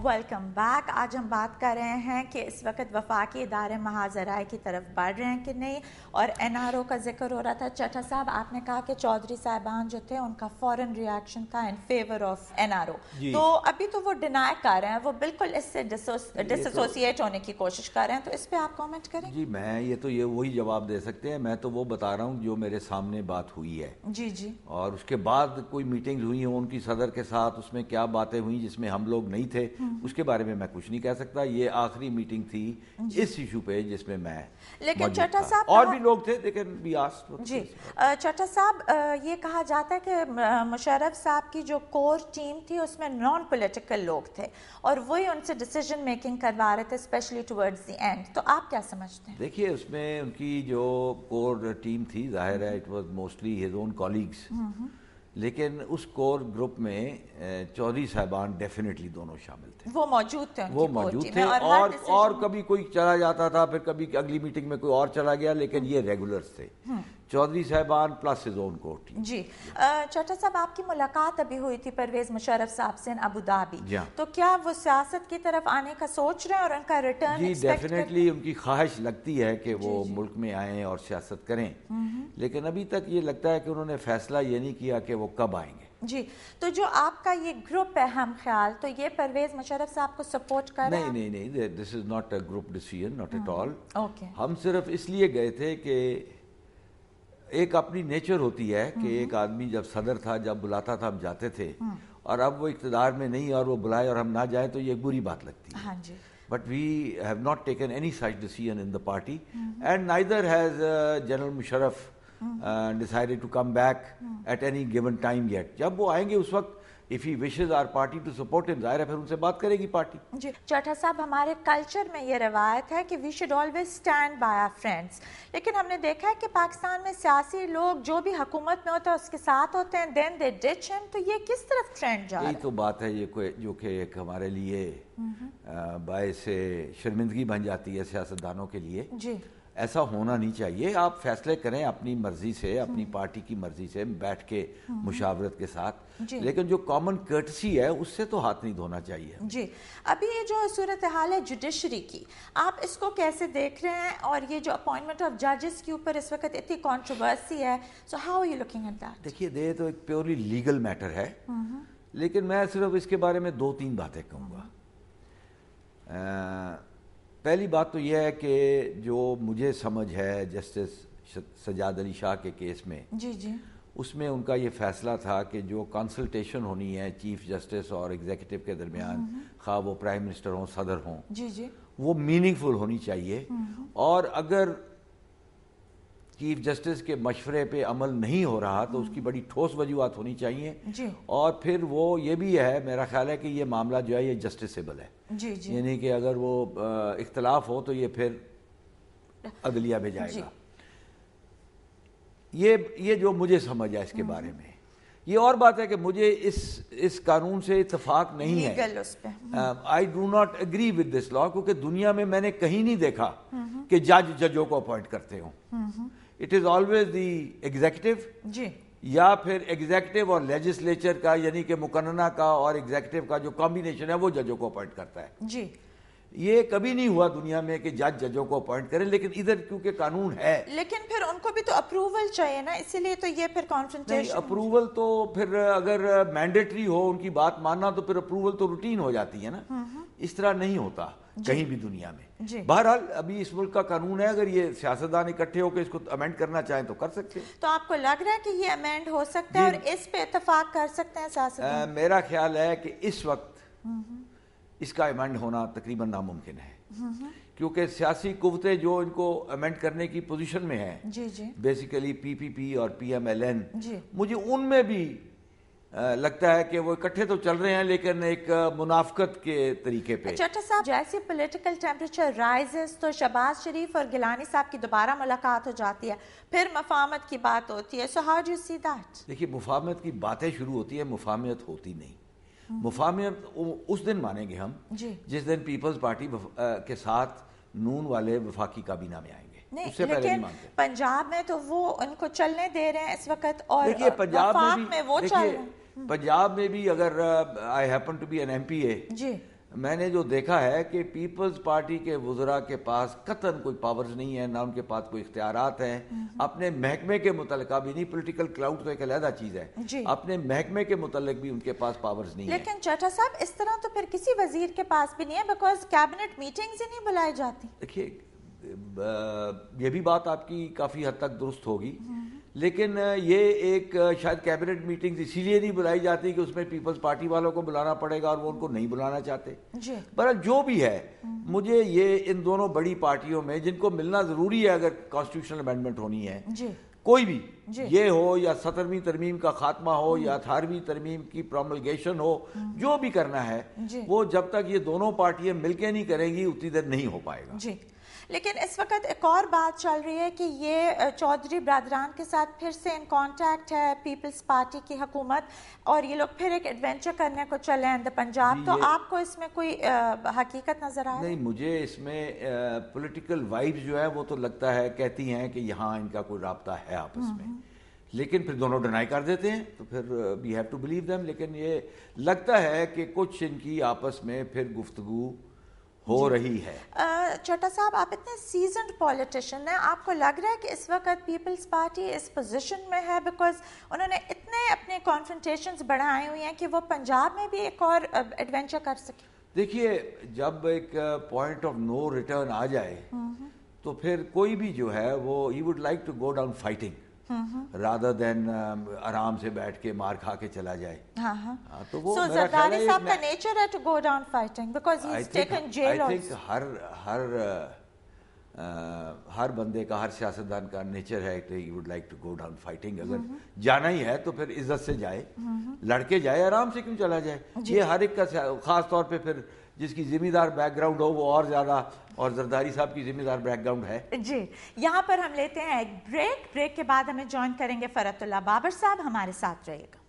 Welcome back. آج ہم بات کر رہے ہیں کہ اس وقت وفاقی ادارے محاذ ذرائع کی طرف بڑھ رہے ہیں کہ نہیں, اور این آر او کا ذکر ہو رہا تھا. چٹھا صاحب, آپ نے کہا کہ چودھری صاحبان جو تھے ان کا فوراً ریاکشن تھا in favour of N R O, تو ابھی تو وہ ڈینائی کر رہے ہیں, وہ بالکل اس سے ڈس ایسوسیٹ ہونے کی کوشش کر رہے ہیں, تو اس پہ آپ کامنٹ کریں. جی میں یہ وہی جواب دے سکتے ہیں. میں تو وہ بتا رہا ہوں جو میرے سامنے بات ہوئی ہے. جی جی. اور اس کے بعد کوئی میٹنگز ہوئی ہیں ان کی صدر کے ساتھ, اس میں کیا باتیں ہوئیں جس میں ہم لوگ نہیں تھے, اس کے بارے میں کچھ نہیں کہہ سکتا. یہ آخری میٹنگ تھی اس ایشو پہ جس میں میں لیکن چٹھا صاحب اور بھی لوگ تھے لیکن بھی جی. چٹھا صاحب, یہ کہا جاتا ہے کہ مشرف صاحب کی جو کور ٹیم تھی اس میں نان پولیٹیکل لوگ تھے اور وہی ان سے ڈیسیجن میکنگ کروا رہے تھے اسپیشلی ٹورڈز دی اینڈ, تو آپ کیا سمجھتے ہیں؟ دیکھیے اس میں ان کی جو کور ٹیم تھی, ظاہر ہے it was mostly his own colleagues, لیکن اس کور گروپ میں چودھری صاحبان ڈیفینیٹلی دونوں شامل تھے. وہ موجود تھے اور کبھی کوئی چلا جاتا تھا, پھر کبھی اگلی میٹنگ میں کوئی اور چلا گیا, لیکن یہ ریگولرز تھے چودھری صاحبان plus his own core team. جی. چٹھا صاحب, آپ کی ملاقات ابھی ہوئی تھی پرویز مشرف صاحب سے ابو دھابی, تو کیا وہ سیاست کی طرف آنے کا سوچ رہے ہیں اور ان کا ریٹرن؟ جی ڈیفینیٹلی ان کی خواہش لگتی ہے کہ وہ ملک میں آئیں اور سیاست کریں, لیکن ابھی تک یہ لگتا ہے کہ انہوں نے فیصلہ یہ نہیں کیا کہ وہ کب آئیں گے. جی. تو جو آپ کا یہ گروپ ہے ہم خیال, تو یہ پرویز مشرف صاحب کو سپورٹ کر رہے ہیں؟ نہیں, this is not a group decision, not at all. Okay. ہم صرف اس لیے گئے تھے کہ ایک اپنی نیچر ہوتی ہے کہ ایک آدمی جب صدر تھا, جب بلاتا تھا ہم جاتے تھے, اور اب وہ اقتدار میں نہیں اور وہ بلائے اور ہم نہ جائیں تو یہ بری بات لگتی ہے. ہاں جی. But we have not taken any such decision in the party, and neither has General Musharraf decided to come back at any given time yet. جب وہ آئیں گے اس وقت, if he wishes our party to support him, ظاہر ہے پھر ان سے بات کرے گی پارٹی. جی. چٹھا صاحب, ہمارے کلچر میں یہ روایت ہے کہ we should always stand by our friends, لیکن ہم نے دیکھا ہے کہ پاکستان میں سیاسی لوگ جو بھی حکومت میں ہوتے ہیں اس کے ساتھ ہوتے ہیں, then they ditch him, تو یہ کس طرف ٹرینڈ جا رہا ہے؟ یہی تو بات ہے یہ جو کہ ایک ہمارے لیے باعث شرمندگی بن جاتی ہے سیاستدانوں کے لیے. جی. ایسا ہونا نہیں چاہیے. آپ فیصلے کریں اپنی مرضی سے, اپنی پارٹی کی مرضی سے بیٹھ کے مشاورت کے ساتھ, لیکن جو کامن کرٹسی ہے اس سے تو ہاتھ نہیں دھونا چاہیے. جی. ابھی یہ جو صورتحال ہے جوڈیشری کی, آپ اس کو کیسے دیکھ رہے ہیں, اور یہ جو اپوائنٹمنٹ آف ججز کے اوپر اس وقت اتنی کنٹروورسی ہے, so how are you looking at that? دیکھیے یہ تو ایک پیورلی لیگل میٹر ہے, لیکن میں صرف اس کے بارے میں 2-3 باتیں کہوں گا. پہلی بات تو یہ ہے کہ جو مجھے سمجھ ہے جسٹس سجاد علی شاہ کے کیس میں, اس میں ان کا یہ فیصلہ تھا کہ جو کنسلٹیشن ہونی ہے چیف جسٹس اور ایگزیکٹو کے درمیان, خواہ وہ پرائم منسٹر ہوں صدر ہوں, وہ میننگ فل ہونی چاہیے, اور اگر چیف جسٹس کے مشورے پہ عمل نہیں ہو رہا تو اس کی بڑی ٹھوس وجوہات ہونی چاہیے. اور پھر وہ یہ بھی ہے, میرا خیال ہے کہ یہ معاملہ جو ہے یہ جسٹسیبل ہے, یعنی کہ اگر وہ اختلاف ہو تو یہ پھر عدلیہ میں جائے گا. یہ جو مجھے سمجھ ہے اس کے بارے میں. یہ اور بات ہے کہ مجھے اس قانون سے اتفاق نہیں ہے. I do not agree with this law, کیونکہ دنیا میں میں نے کہیں نہیں دیکھا کہ ججوں کو اپوائنٹ کرتے ہوں. It is always the executive, یا پھر ایگزیکٹو اور لیجسلیچر کا, یعنی کہ مقننہ کا اور ایگزیکٹو کا جو کمبینیشن ہے وہ ججوں کو اپوائنٹ کرتا ہے. یہ کبھی نہیں ہوا دنیا میں کہ ججوں کو اپوائنٹ کریں, لیکن ادھر کیونکہ قانون ہے, لیکن پھر ان کو بھی تو اپروول چاہیے نا, اسی لیے تو یہ پھر کانفرنٹیشن. اپروول تو پھر اگر مینڈیٹری ہو ان کی بات ماننا تو پھر اپروول تو روٹین ہو جاتی ہے نا. اس طرح نہیں ہوتا کہیں بھی دنیا میں. بہرحال ابھی اس ملک کا قانون ہے, اگر یہ سیاستدان اکٹھے ہو کے اس کو امینڈ کرنا چاہیں تو کر سکتے ہیں. تو آپ کو لگ رہا ہے کہ یہ امینڈ ہو سکتا ہے اور اس پہ اتفاق کر سکتے ہیں سیاستدان؟ میرا خیال ہے کہ اس وقت اس کا امینڈ ہونا تقریباً ناممکن ہے, کیونکہ سیاسی قوتیں جو ان کو امینڈ کرنے کی پوزیشن میں ہیں, بیسیکلی پی پی پی اور پی ایم ایل این, مجھے ان میں بھی لگتا ہے کہ وہ اکٹھے تو چل رہے ہیں لیکن ایک منافقت کے طریقے پہ. چٹھا صاحب, جیسے پولیٹیکل ٹیمپریچر رائزز تو شہباز شریف اور گیلانی صاحب کی دوبارہ ملاقات ہو جاتی ہے, پھر مفاہمت کی بات ہوتی ہے, so how do you see that? دیکھیے مفاہمت کی باتیں شروع ہوتی ہیں, مفاہمت ہوتی نہیں. مفاہمت اس دن مانیں گے ہم جس دن پیپلز پارٹی کے ساتھ نون والے وفاقی کابینہ میں آئیں گے. نہیں, لیکن پنجاب میں تو وہ ان کو چلنے دے رہے ہیں اس وقت, اور وفاق میں وہ چل رہے ہیں. پنجاب میں بھی اگر I happen to be an MPA, میں نے جو دیکھا ہے کہ پیپلز پارٹی کے وزراء کے پاس قطعاً کوئی پاورز نہیں ہے، نہ ان کے پاس کوئی اختیارات ہیں اپنے محکمے کے متعلقہ بھی نہیں، پولیٹیکل کلاؤڈ تو ایک علیحدہ چیز ہے، اپنے محکمے کے متعلق بھی ان کے پاس پاورز نہیں ہیں۔ لیکن چٹھا صاحب اس طرح تو پھر کسی وزیر کے پاس بھی نہیں ہے، بیکاز کیبنٹ میٹنگز ہی نہیں بلائی جاتی۔ دیکھیے یہ بھی بات آپ کی کافی حد تک درست ہوگی، لیکن یہ ایک شاید کیبنٹ میٹنگز اسی لیے نہیں بلائی جاتی کہ اس میں پیپلز پارٹی والوں کو بلانا پڑے گا اور وہ ان کو نہیں بلانا چاہتے۔ بہرحال جو بھی ہے، مجھے یہ ان دونوں بڑی پارٹیوں میں جن کو ملنا ضروری ہے اگر کانسٹیٹیوشنل امینڈمنٹ ہونی ہے، کوئی بھی یہ ہو یا 17ویں ترمیم کا خاتمہ ہو یا 18ویں ترمیم کی پروملگیشن ہو، جو بھی کرنا ہے وہ جب تک یہ دونوں پارٹیاں مل کے نہیں کریں گی اتنی دیر نہیں ہو پائے گا۔ لیکن اس وقت ایک اور بات چل رہی ہے کہ یہ چودھری برادران کے ساتھ پھر سے ان کانٹیکٹ ہے پیپلز پارٹی کی حکومت، اور یہ لوگ پھر ایک ایڈونچر کرنے کو چلے ہیں پنجاب، تو آپ کو اس میں کوئی حقیقت نظر آئے؟ نہیں، مجھے اس میں پولیٹیکل وائبز جو ہے وہ تو لگتا ہے کہتی ہیں کہ یہاں ان کا کوئی رابطہ ہے آپس میں، لیکن پھر دونوں ڈینائی کر دیتے ہیں تو پھر we have to believe them, لیکن یہ لگتا ہے کہ کچھ ان کی آپس میں پھر گفتگو ہو رہی ہے۔ چٹھا صاحب، آپ اتنے سیزنڈ پولیٹیشین ہیں، آپ کو لگ رہا ہے کہ اس وقت پیپلز پارٹی اس پوزیشن میں ہے بیکاز انہوں نے اتنے اپنے کانفرنٹیشنز بڑھائے ہوئی ہیں کہ وہ پنجاب میں بھی ایک اور ایڈونچر کر سکے؟ دیکھیے، جب ایک پوائنٹ آف نو ریٹرن آ جائے تو پھر کوئی بھی جو ہے وہ ہی would like to go down fighting rather than آرام سے بیٹھ کے مار کھا کے چلا جائے۔ تو وہ زرداری صاحب کا نیچر ہے to go down fighting because he is taken jail. I think ہر بندے کا، ہر سیاستدان کا نیچر ہے کہ he would like to go down fighting. اگر جانا ہی ہے تو پھر عزت سے جائے، لڑ کے جائے، آرام سے کیوں چلا جائے۔ یہ ہر ایک کا، خاص طور پہ پھر جس کی ذمہ دار بیک گراؤنڈ ہو وہ اور زیادہ، اور زرداری صاحب کی ذمہ دار بیک گراؤنڈ ہے۔ جی، یہاں پر ہم لیتے ہیں ایک بریک کے بعد ہمیں جوائن کریں گے فرحت اللہ بابر صاحب، ہمارے ساتھ رہیے گا۔